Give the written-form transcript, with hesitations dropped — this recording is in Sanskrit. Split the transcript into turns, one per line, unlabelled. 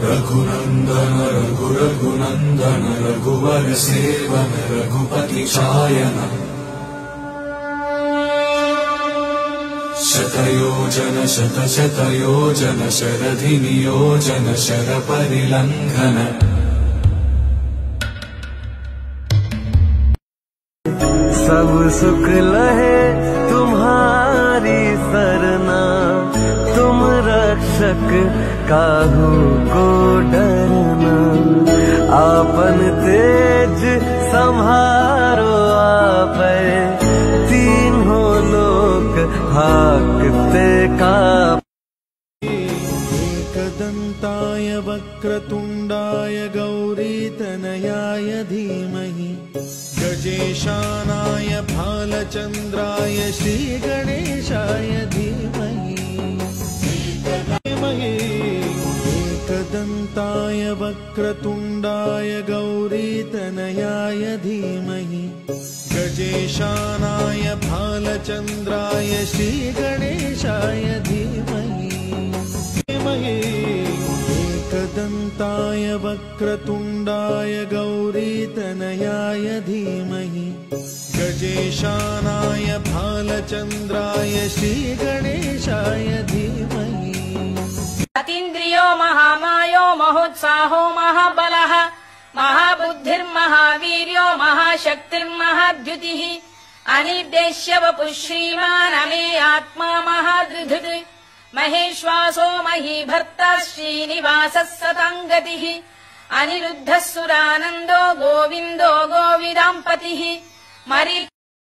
रघुनंदन रघुनंदन रघुवर सेवन रघुपति चायन शतयोजन शतशतयोजन शरधि नियोजन शरपरिलंघन
सब सुख लहे तुम्हारी सरना, तुम रक्षक काहू को डरना। आपन तेज संहारो आपै, तीनों लोक हाकते का। एकदंताय वक्रतुंडाय गौरीतनयाय धीमहि, गजेशानाय भालचंद्राय श्रीगणेशाय धीमहि। एकदंताय वक्रतुंडाय गौरीतनयाय धीमहि, गजेशानाय भालचंद्राय श्रीगणेशाय धीमहि। एकदंताय वक्रतुंडाय गौरीतनयाय धीमहि, गजेशानाय भालचंद्राय श्रीगणेशाय धीमहि।
अतीन्द्रियो महामायो महोत्साहो महाबलः, महाबुद्धिर्महावीर्यो महाशक्तिर्महाद्युतिः। अनिर्देश्य वपुः श्रीमान् अमे आत्मा महादृधृत्, महेश्वासो महीभर्ता श्रीनिवासः सतां गतिः। अनिरुद्धः सुरानन्दो गोविन्दो गोविदाम्पतिः।